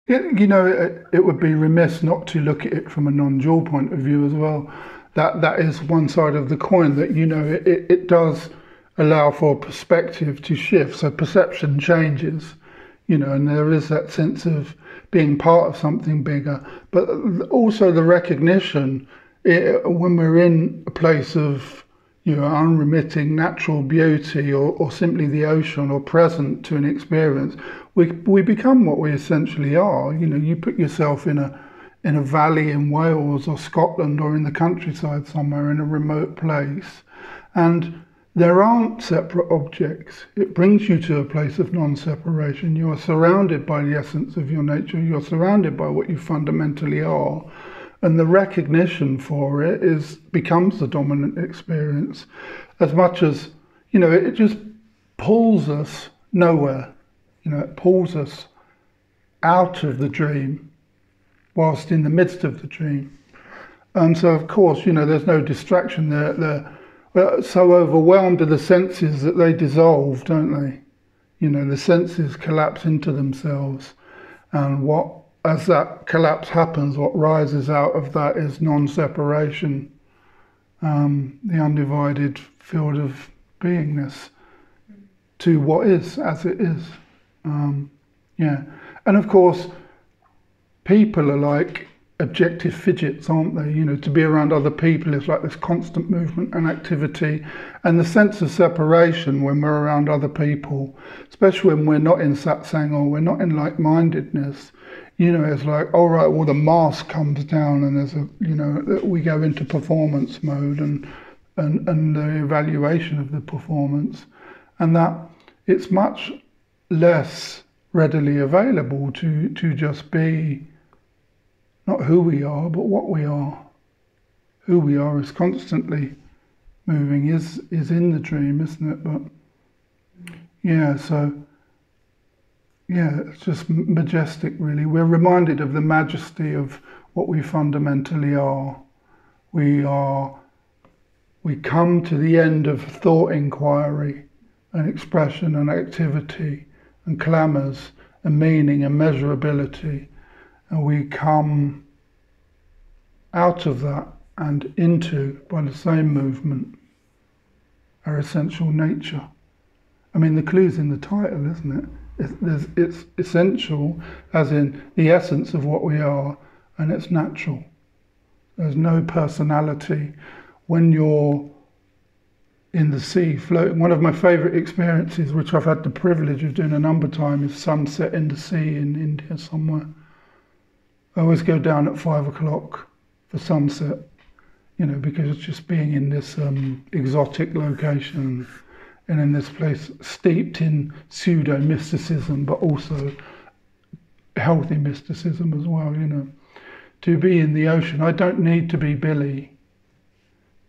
It would be remiss not to look at it from a non-dual point of view as well. That is one side of the coin that, it does allow for perspective to shift. So perception changes, and there is that sense of being part of something bigger. But also the recognition, when we're in a place of, unremitting natural beauty, or simply the ocean, or present to an experience, we become what we essentially are. You put yourself in a valley in Wales or Scotland, or in the countryside somewhere in a remote place, and there aren't separate objects. It brings you to a place of non-separation. You are surrounded by the essence of your nature. You're surrounded by what you fundamentally are. And the recognition for it becomes the dominant experience, as much as, it just pulls us nowhere. It pulls us out of the dream whilst in the midst of the dream. So of course, there's no distraction there. They're so overwhelmed with the senses that they dissolve, don't they? The senses collapse into themselves, and as that collapse happens, what rises out of that is non-separation, the undivided field of beingness to what is as it is. Yeah, and of course, people are like objective fidgets, aren't they? To be around other people is like this constant movement and activity, and the sense of separation when we're around other people, especially when we're not in satsang or we're not in like-mindedness, it's like, all right, well, the mask comes down, and we go into performance mode and the evaluation of the performance, and that it's much less readily available to just be not who we are, but what we are. Who we are is constantly moving, is in the dream, isn't it? But yeah, it's just majestic, really. We're reminded of the majesty of what we fundamentally are. We come to the end of thought inquiry and expression and activity and clamours and meaning and measurability. And we come out of that and into, by the same movement, our essential nature. I mean, the clue's in the title, isn't it? It's essential, as in the essence of what we are, and it's natural. There's no personality. When you're in the sea floating, one of my favourite experiences, which I've had the privilege of doing a number of times, is sunset in the sea in India somewhere. I always go down at 5 o'clock for sunset, because it's just being in this exotic location, and in this place steeped in pseudo-mysticism, but also healthy mysticism as well, To be in the ocean, I don't need to be Billy.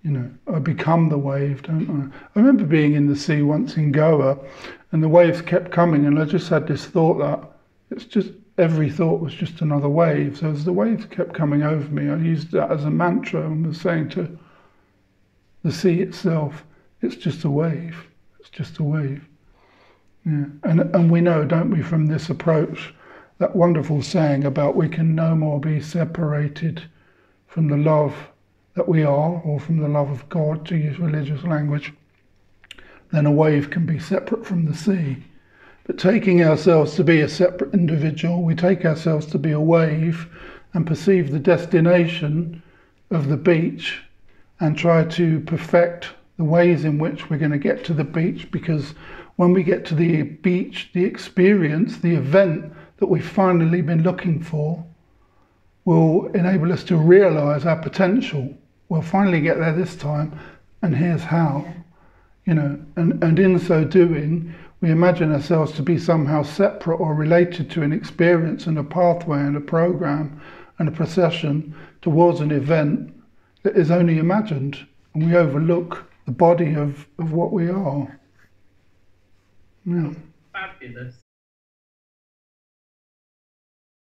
I become the wave, don't I? I remember being in the sea once in Goa, and the waves kept coming, and I just had this thought that it's just, every thought was just another wave. So as the waves kept coming over me, I used that as a mantra and was saying to the sea itself, it's just a wave. It's just a wave. Yeah. And we know, don't we, from this approach, that wonderful saying about we can no more be separated from the love that we are, or from the love of God, to use religious language, than a wave can be separate from the sea. But taking ourselves to be a separate individual, we take ourselves to be a wave and perceive the destination of the beach and try to perfect the ways in which we're going to get to the beach, because when we get to the beach, the experience, the event that we've finally been looking for will enable us to realise our potential. We'll finally get there this time, and here's how. And in so doing, we imagine ourselves to be somehow separate or related to an experience and a pathway and a program and a procession towards an event that is only imagined, and we overlook the body of what we are. Yeah. Fabulous.